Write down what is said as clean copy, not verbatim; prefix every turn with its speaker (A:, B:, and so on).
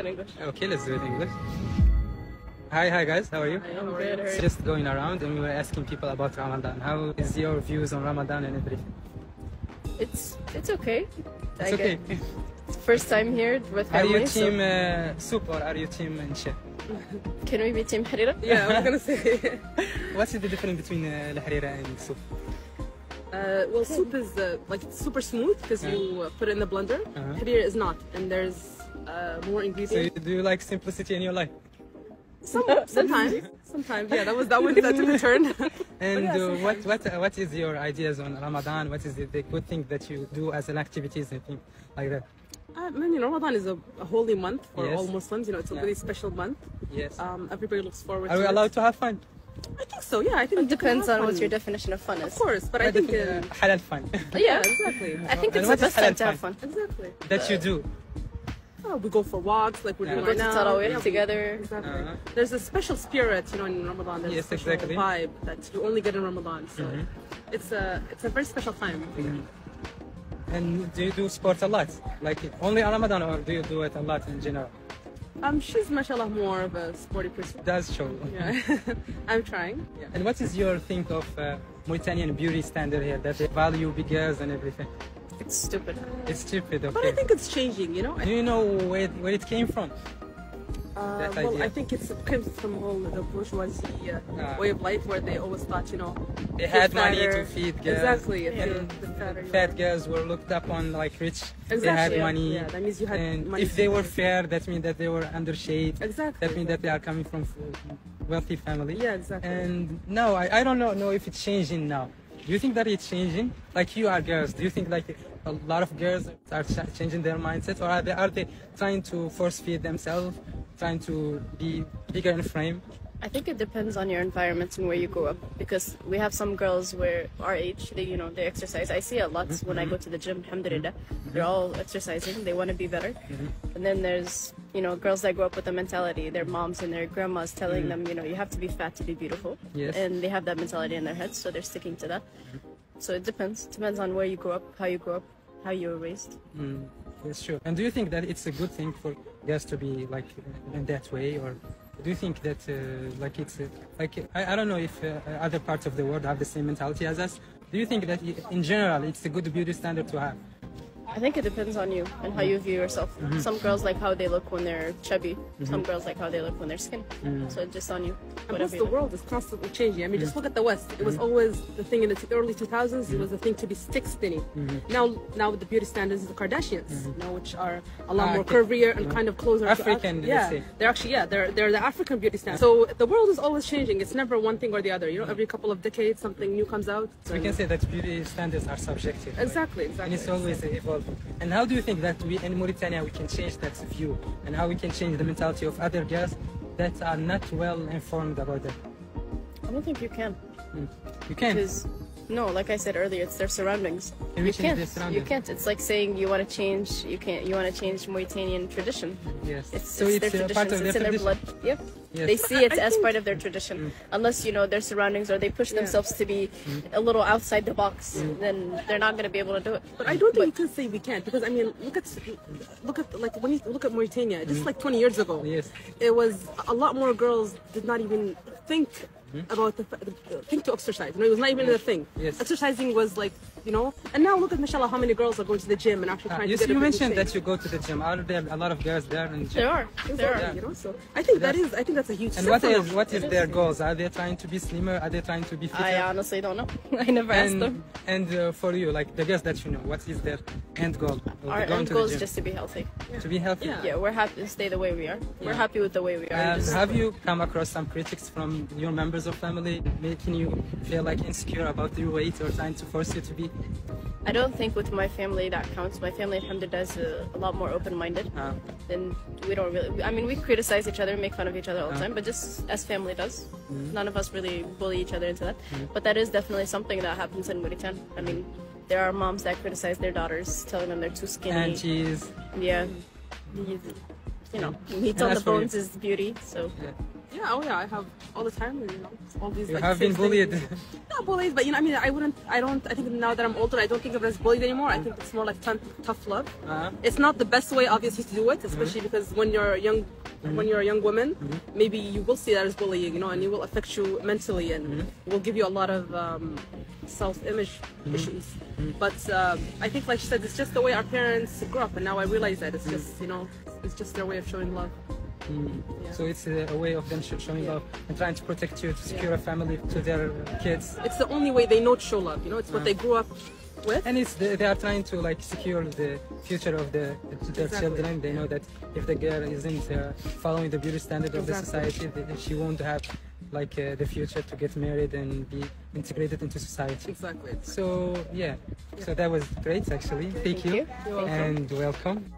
A: in English.
B: Okay, let's do it in English. Hi guys, how are you?
A: I'm good.
B: Just going around and we were asking people about Ramadan. How is your views on Ramadan and everything?
A: It's okay.
B: It's okay.
A: It's first time here with
B: Are
A: family.
B: you team soup or are you team Insha?
A: Can we be team Harira?
C: Yeah, I was gonna say.
B: What's the difference between الحريرة and soup?
C: Well, soup is like super smooth because you put it in the blender. Harira is not, and there's more
B: So
C: ingredients.
B: do you like simplicity in your life?
C: Sometimes, yeah, that took a turn.
B: And
C: yeah,
B: what is your ideas on Ramadan? What is the good thing that you do as an activities and things like that?
C: I mean, Ramadan is a holy month for
B: Yes.
C: all Muslims. You know, it's a really special month.
B: Yes.
C: Everybody looks forward
B: Are
C: to
B: we
C: it.
B: allowed to have fun?
C: I think so. Yeah, I think
A: It depends on what
C: what
A: your definition of fun is.
C: Of course, but I think
B: halal fun.
C: yeah, exactly.
A: I think
B: And
A: it's
B: what
A: the
B: is
A: best time
B: halal
A: to have
B: fun?
A: fun.
C: Exactly.
B: That you do.
C: Oh, we go for walks like we're doing
A: Go
C: right
A: to
C: now.
A: Tarawih
C: Yeah,
A: together.
C: Exactly. There's a special spirit, you know, in Ramadan. There's
B: Yes,
C: a special
B: exactly.
C: vibe that you only get in Ramadan. So it's a very special time.
B: And do you do sport a lot? Like only on Ramadan or do you do it a lot in general?
C: She's mashallah more of a sporty person.
B: Does show.
C: Yeah. I'm trying.
B: And what is your think of Mauritanian beauty standard here? That they value big girls and everything.
A: It's stupid.
B: It's stupid, okay.
C: But I think it's changing, you know.
B: Do you know where it came from? That
C: Well,
B: idea.
C: I think it comes from all the bourgeoisie way of life where they always thought, you know,
B: They
C: the
B: had money
C: fatter-
B: to feed girls.
C: Exactly. If
B: And
C: the fatter you
B: fat
C: are.
B: girls were looked upon like rich.
C: Exactly.
B: They had
C: Yeah.
B: money.
C: Yeah, that means you had
B: and
C: money
B: if
C: to
B: they were
C: spend.
B: fair, that means that they were under shade.
C: Exactly.
B: That means that they are coming from wealthy family.
C: Yeah, exactly.
B: And no, I don't know if it's changing now. Do you think that it's changing? Like you are girls, do you think like a lot of girls are changing their mindset, or are they trying to force feed themselves, trying to be bigger in frame?
A: I think it depends on your environment and where you grow up, because we have some girls where our age, they exercise. I see it lots when I go to the gym, alhamdulillah. They're all exercising, they want to be better. And then there's, girls that grow up with the mentality, their moms and their grandmas telling them, you have to be fat to be beautiful.
B: Yes.
A: And they have that mentality in their heads, so they're sticking to that. So it depends on where you grow up, how you grow up, how you were raised.
B: That's true. And do you think that it's a good thing for girls to be like in that way, or do you think that like it's like I don't know if other parts of the world have the same mentality as us? Do you think that in general it's a good beauty standard to have?
A: I think it depends on you and how you view yourself. Some girls like how they look when they're chubby. Some girls like how they look when they're skinny. So it's just on you.
C: And plus,
A: Whatever you
C: the
A: like.
C: world is constantly changing. I mean, just look at the West. It was always the thing in the early 2000s. It was the thing to be stick skinny. Now with the beauty standards, the Kardashians, which are a lot more
B: okay.
C: curvier and kind of closer
B: African,
C: to
B: let's say.
C: they're actually they're the African beauty standards. So the world is always changing. It's never one thing or the other. Every couple of decades something new comes out.
B: So we can say that beauty standards are subjective. Right?
C: Exactly.
B: And it's always evolving. And how do you think that we in Mauritania we can change that view, and how we can change the mentality of other girls that are not well informed about that?
A: I don't think you can.
B: You can.
A: Because, no, like I said earlier, it's their surroundings.
B: Can we
A: You
B: change
A: can't.
B: their surroundings?
A: You can't. It's like saying you want to change. You can't. You want to change Mauritanian tradition.
B: Yes.
A: It's
B: part
A: their traditions.
B: of their
A: It's in their
B: tradition.
A: blood. Yep.
B: Yes.
A: They see it
C: I
A: as
C: think-
A: part of their tradition. Unless their surroundings or they push themselves to be a little outside the box, then they're not going to be able to do it.
C: But I don't think you can say we can't, because I mean, look at like when you look at Mauritania, just like 20 years ago,
B: Yes.
C: it was a lot more girls did not even think about think to exercise. It was not even a thing.
B: Yes.
C: Exercising was like, and now look at mashallah how many girls are going to the gym and actually trying to get
B: You
C: a bit in
B: mentioned
C: shape.
B: that you go to the gym. Are there a lot of girls there in the gym?
A: There are. There are.
C: Exactly, So I think that's a huge
B: And
C: step for
B: what is their goals? Are they trying to be slimmer? Are they trying to be fitter?
A: I honestly don't know. I never asked them.
B: And for you, like the girls that you know, what is their end goal? of
A: Our
B: going
A: end
B: to
A: goal
B: the
A: is
B: gym?
A: just to be healthy.
B: To be healthy.
A: Yeah, we're happy to stay the way we are. We're happy with the way we are. Just-
B: Have you come across some critics from your members of family making you feel like insecure about your weight or trying to force you to be?
A: I don't think with my family that counts. My family, alhamdulillah, is a lot more open-minded. Then we don't really. I mean, we criticize each other, make fun of each other all the time, but just as family does. None of us really bully each other into that. But that is definitely something that happens in Mauritania. I mean, there are moms that criticize their daughters, telling them they're too skinny.
B: And cheese.
A: Yeah. Meat on
B: That's
A: the
B: for you.
A: bones is beauty. So
B: Yeah.
C: Yeah, oh yeah, I have all the time, you know, all these
B: You
C: like
B: have been
C: same
B: bullied.
C: things. Not bullied, but you know, I mean, I think now that I'm older, I don't think of it as bullied anymore. I think it's more like tough love. It's not the best way, obviously, to do it, especially because when you're young, when you're a young woman, maybe you will see that as bullying, you know, and it will affect you mentally and will give you a lot of self-image issues. But I think, like she said, it's just the way our parents grew up, and now I realize that it's just, you know, it's just their way of showing love. Yeah.
B: So it's a way of them showing love and trying to protect you, to secure a family to their kids.
C: It's the only way they know to show love, you know, it's what they grew up with.
B: And they are trying to like secure the future of their children. They know that if the girl isn't following the beauty standard of the society, she won't have like the future to get married and be integrated into society.
C: Exactly.
B: So yeah, so that was great actually. Thank you.
C: You're welcome.
B: And welcome.